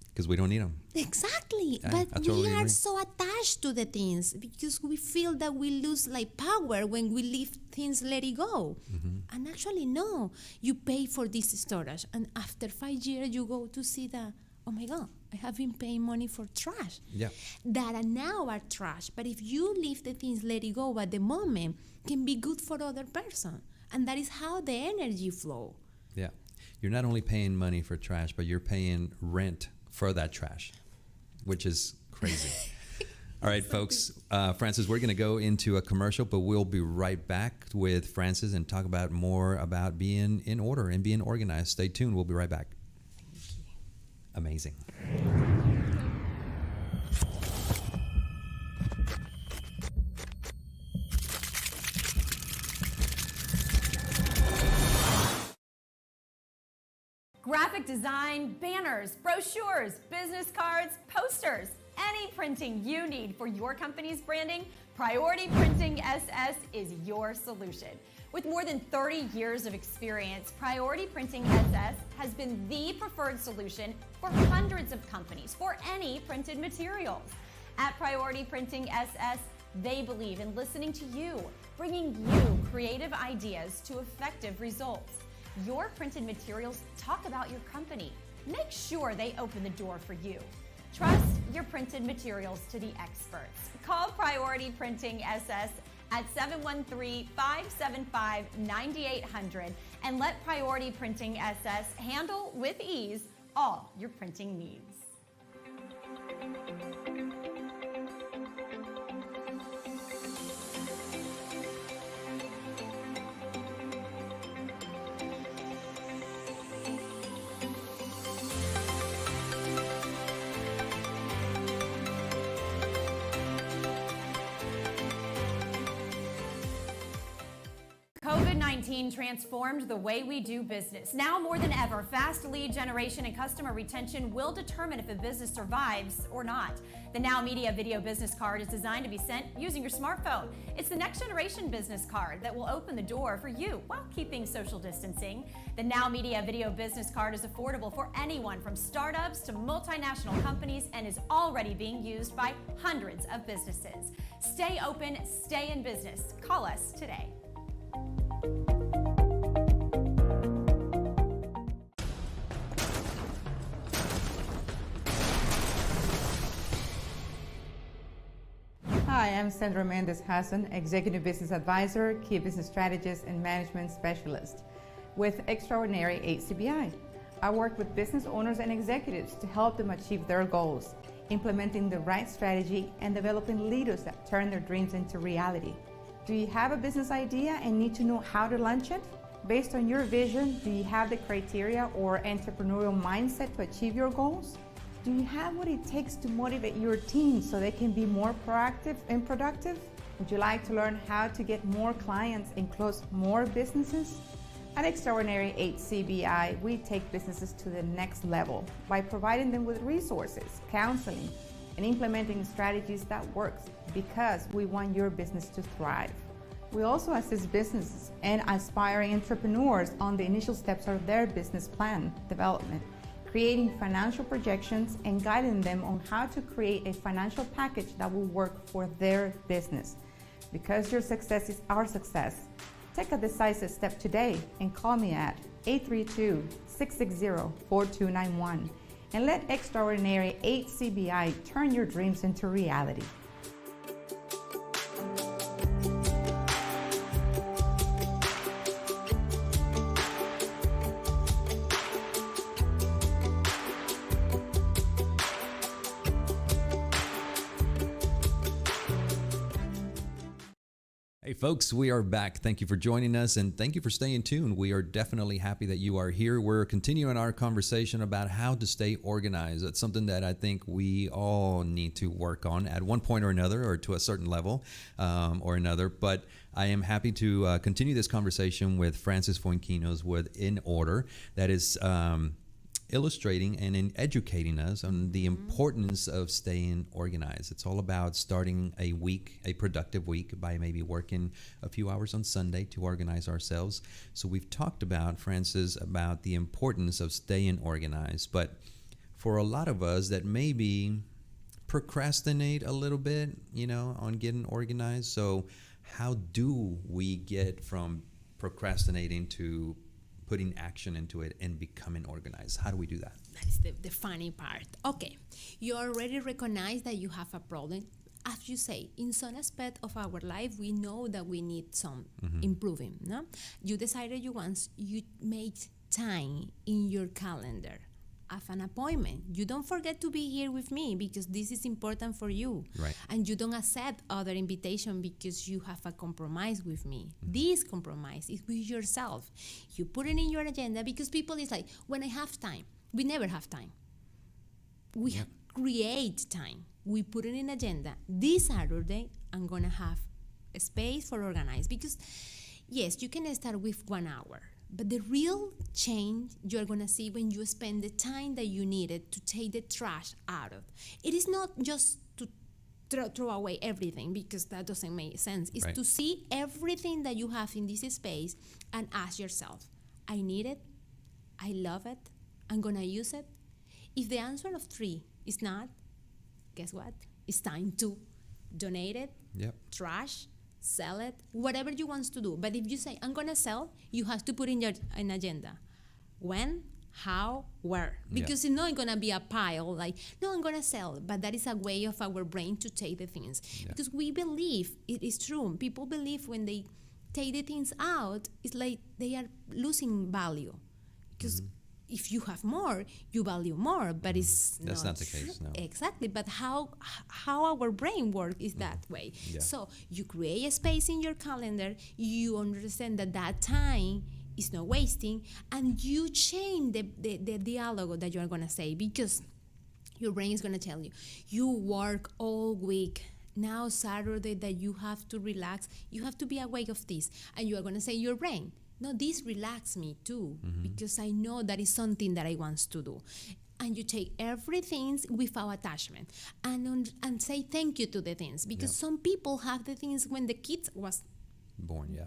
because we don't need them. Exactly. I But totally we are agree. so attached to the things because we feel that we lose like power when we leave things, let it go. And actually, no. You pay for this storage. And after 5 years, you go to see that, oh my God, I have been paying money for trash that are now are trash. But if you leave the things, let it go at the moment, can be good for other person. And that is how the energy flow. Yeah. You're not only paying money for trash, but you're paying rent for that trash, which is crazy. All right, folks. Francis, we're going to go into a commercial, but we'll be right back with Francis and talk about more about being in order and being organized. Stay tuned. We'll be right back. Amazing. Graphic design, banners, brochures, business cards, posters, any printing you need for your company's branding, Priority Printing SS is your solution. With more than 30 years of experience, Priority Printing SS has been the preferred solution for hundreds of companies for any printed materials. At Priority Printing SS, they believe in listening to you, bringing you creative ideas to effective results. Your printed materials talk about your company. Make sure they open the door for you. Trust your printed materials to the experts. Call Priority Printing SS at 713-575-9800 and let Priority Printing SS handle with ease all your printing needs. COVID-19 transformed the way we do business. Now more than ever, fast lead generation and customer retention will determine if a business survives or not. The NowMedia video business card is designed to be sent using your smartphone. It's the next generation business card that will open the door for you while keeping social distancing. The NowMedia video business card is affordable for anyone from startups to multinational companies and is already being used by hundreds of businesses. Stay open, stay in business. Call us today. Hi, I'm Sandra Mendez Hassan, Executive Business Advisor, Key Business Strategist, and Management Specialist with Extraordinary HCBI. I work with business owners and executives to help them achieve their goals, implementing the right strategy and developing leaders that turn their dreams into reality. Do you have a business idea and need to know how to launch it? Based on your vision, do you have the criteria or entrepreneurial mindset to achieve your goals? Do you have what it takes to motivate your team so they can be more proactive and productive? Would you like to learn how to get more clients and close more businesses? At Extraordinary HCBI, we take businesses to the next level by providing them with resources, counseling, and implementing strategies that works because we want your business to thrive. We also assist businesses and aspiring entrepreneurs on the initial steps of their business plan development, creating financial projections and guiding them on how to create a financial package that will work for their business. Because your success is our success, take a decisive step today and call me at 832-660-4291 and let Extraordinary HCBI turn your dreams into reality. Hey folks, we are back. Thank you for joining us and thank you for staying tuned. We are definitely happy that you are here. We're continuing our conversation about how to stay organized. It's something that I think we all need to work on at one point or another, or to a certain level or another. But I am happy to continue this conversation with Francis Fuenquinos with In Order. That is illustrating and in educating us on the importance of staying organized. It's all about starting a week, a productive week, by maybe working a few hours on Sunday to organize ourselves. So we've talked about, Francis, about the importance of staying organized. But for a lot of us that maybe procrastinate a little bit, on getting organized. So how do we get from procrastinating to putting action into it and becoming organized? How do we do that? That is the funny part. Okay, you already recognize that you have a problem. As you say, in some aspect of our life, we know that we need some improving. No, you decided you make time in your calendar of an appointment. You don't forget to be here with me because this is important for you. Right. And you don't accept other invitation because you have a compromise with me. This compromise is with yourself. You put it in your agenda because people is like, when I have time, we never have time. We create time. We put it in agenda. This Saturday, I'm gonna have a space for organize because yes, you can start with 1 hour. But the real change you're going to see when you spend the time that you needed to take the trash out of. It is not just to throw away everything because that doesn't make sense. It's to see everything that you have in this space and ask yourself, I need it, I love it, I'm going to use it. If the answer of 3 is not, guess what? It's time to donate it, trash, sell it, whatever you want to do. But if you say, I'm going to sell, you have to put in your an agenda. When, how, where. Because it's not going to be a pile like, no, I'm going to sell. But that is a way of our brain to take the things. Because we believe, it is true, people believe when they take the things out, it's like they are losing value. Because if you have more, you value more, but that's not the case. No. Exactly, but how our brain works is that way. So you create a space in your calendar, you understand that time is not wasting, and you change the dialogue that you are going to say, because your brain is going to tell you, you work all week. Now Saturday that you have to relax, you have to be aware of this, and you are going to say your brain, no, this relax me too, because I know that is something that I want to do. And you take everything without attachment and say thank you to the things, because some people have the things when the kids was born.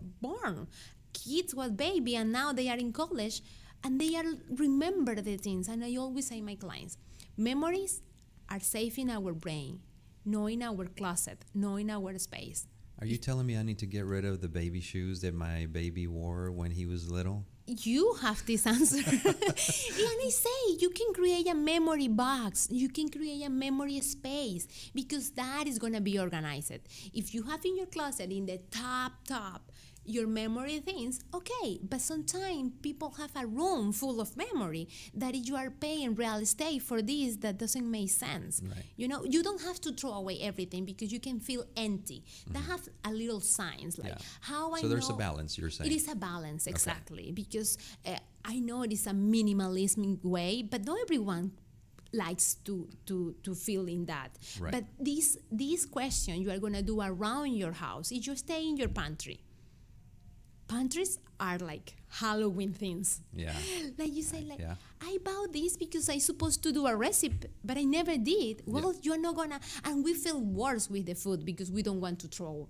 Kids was baby and now they are in college and they are remember the things. And I always say my clients, memories are safe in our brain, not in our closet, not in our space. Are you telling me I need to get rid of the baby shoes that my baby wore when he was little? You have this answer. And I say, you can create a memory box. You can create a memory space, because that is going to be organized. If you have in your closet, in the top, your memory things, okay, but sometimes people have a room full of memory that you are paying real estate for this that doesn't make sense. Right. You know, you don't have to throw away everything because you can feel empty. That have a little signs like how I know. So there's a balance, you're saying. It is a balance, exactly, because I know it is a minimalism way, but not everyone likes to feel in that. Right. But this question you are going to do around your house, if you stay in your pantry. Pantries are like Halloween things. Yeah. Like you say, like, I bought this because I supposed to do a recipe, but I never did. Well, you're not gonna, and we feel worse with the food because we don't want to throw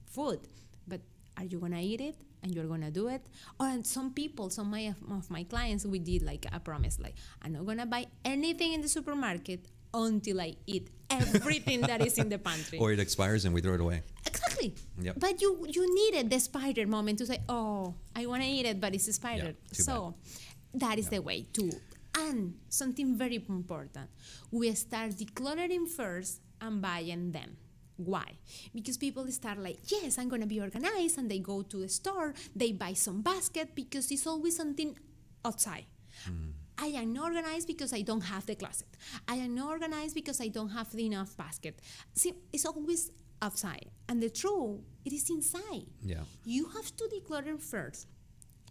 food. But are you gonna eat it? And you're gonna do it? Or some people, some of my clients, we did like a promise, like, I'm not gonna buy anything in the supermarket until I eat everything that is in the pantry. Or it expires and we throw it away. Exactly. Exactly. Yep. But you needed the spider moment to say, oh, I want to eat it, but it's a spider. too So that is the way to. And something very important, we start decluttering first and buying them. Why? Because people start like, yes, I'm going to be organized, and they go to the store, they buy some basket because it's always something outside. I am not organized because I don't have the closet. I am not organized because I don't have enough basket. See, it's always outside. And the truth, it is inside. Yeah. You have to declutter first.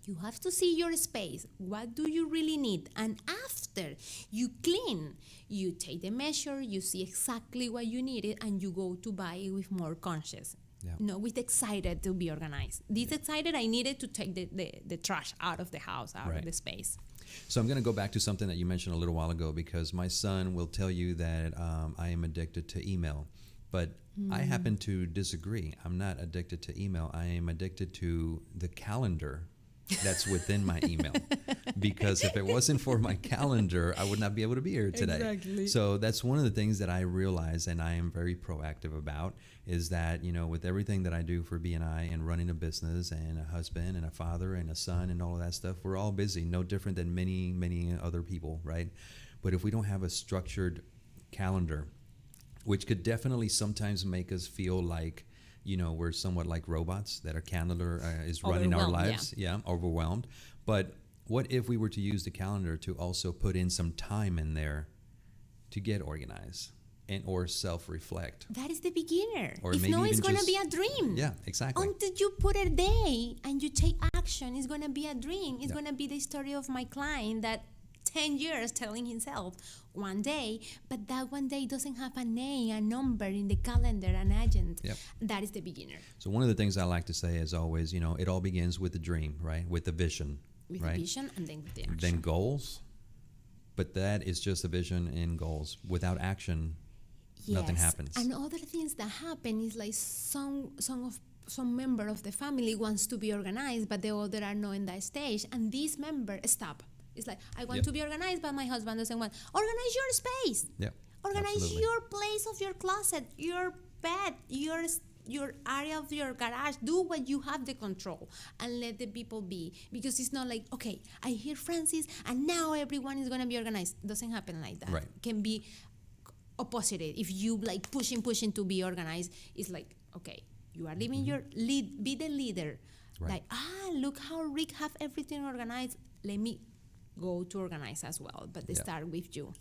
You have to see your space. What do you really need? And after you clean, you take the measure, you see exactly what you needed, and you go to buy it with more conscious. Yeah. No, with excited to be organized. This excited, I needed to take the trash out of the house, out Right. of the space. So I'm going to go back to something that you mentioned a little while ago, because my son will tell you that I am addicted to email. But I happen to disagree. I'm not addicted to email. I am addicted to the calendar that's within my email. Because if it wasn't for my calendar, I would not be able to be here today. Exactly. So that's one of the things that I realize, and I am very proactive about, is that, you know, with everything that I do for BNI and running a business and a husband and a father and a son and all of that stuff, we're all busy, no different than many, many other people, right? But if we don't have a structured calendar, which could definitely sometimes make us feel like, you know, we're somewhat like robots, that our calendar is running our Overwhelmed, lives. Yeah, overwhelmed. But what if we were to use the calendar to also put in some time in there to get organized and or self-reflect? That is the beginner. Or If maybe no, it's even going to just- be a dream. Yeah, exactly. Until you put a day and you take action, it's going to be a dream. It's Yeah. going to be the story of my client that 10 years telling himself one day, but that one day doesn't have a name, a number in the calendar, an agent. Yep. That is the beginner. So one of the things I like to say is always, you know, it all begins with the dream, right? With the vision, With right? the vision and then with the action. Then goals. But that is just a vision and goals. Without action, nothing happens. And other things that happen is like some member of the family wants to be organized, but the other are not in that stage, and this member stop. It's like, I want Yep. to be organized, but my husband doesn't want. Organize your space. Yep. Organize absolutely. your place of your closet, your bed, your area of your garage. Do what you have the control, and let the people be. Because it's not like, okay, I hear Francis, and now everyone is gonna be organized. Doesn't happen like that. Right. Can be opposite. If you like pushing to be organized, it's like, okay, you are living your lead. Be the leader. Right. Like, look how Rick have everything organized. Let me go to organize as well, but they Yeah. start with you.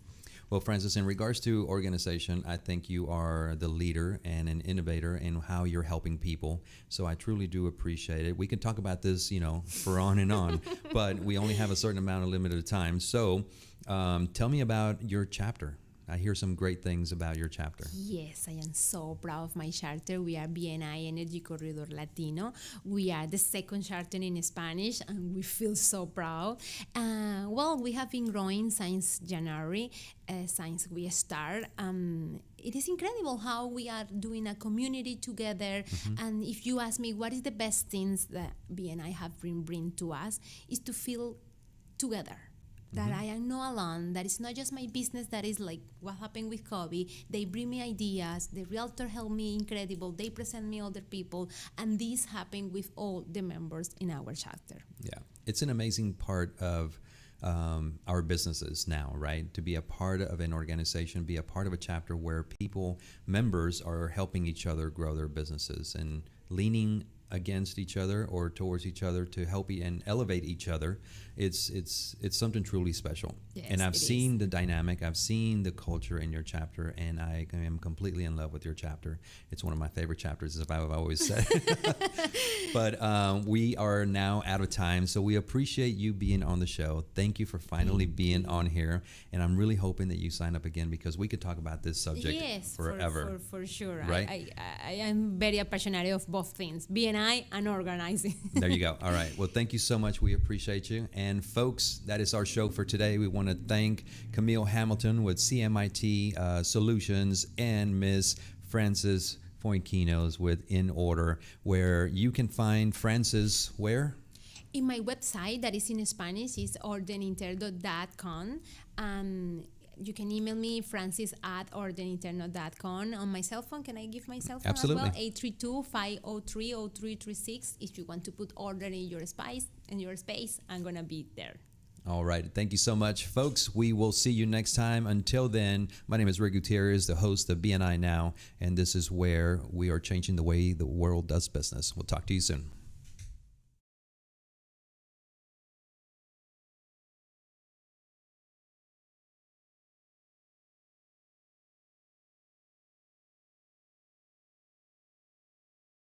Well, Francis, in regards to organization, I think you are the leader and an innovator in how you're helping people. So I truly do appreciate it. We can talk about this, you know, for on and on, but we only have a certain amount of limited time. So tell me about your chapter. I hear some great things about your chapter. Yes, I am so proud of my charter. We are BNI Energy Corridor Latino. We are the second charter in Spanish, and we feel so proud. Well, we have been growing since January, since we start. It is incredible how we are doing a community together. And if you ask me what is the best things that BNI have bring to us, is to feel together. That I am not alone, that it's not just my business, that is like what happened with Kobe. They bring me ideas, the realtor helped me incredible, they present me other people, and this happened with all the members in our chapter. Yeah, it's an amazing part of our businesses now, right? To be a part of an organization, be a part of a chapter where members are helping each other grow their businesses and leaning against each other or towards each other to help and elevate each other. It's something truly special. Yes, and I've it seen the dynamic, I've seen the culture in your chapter, and I am completely in love with your chapter. It's one of my favorite chapters, as I've always said. But we are now out of time, so we appreciate you being on the show. Thank you for finally being on here, and I'm really hoping that you sign up again, because we could talk about this subject Yes, forever. for sure. Right? I am very passionate of both things, BNI and organizing. There you go. All right. Well, thank you so much. We appreciate you. And folks, that is our show for today. We want to thank Camille Hamilton with CMIT Solutions and Ms. Frances Foinquinos with In Order, where you can find Frances where? In my website, that is in Spanish, is ordeninterno.com. you can email me, francis@ordeninterno.com. On my cell phone, can I give my cell phone Absolutely. as well? 832-503-0336. If you want to put order in your space, I'm going to be there. All right. Thank you so much, folks. We will see you next time. Until then, my name is Rick Gutierrez, the host of BNI Now, and this is where we are changing the way the world does business. We'll talk to you soon.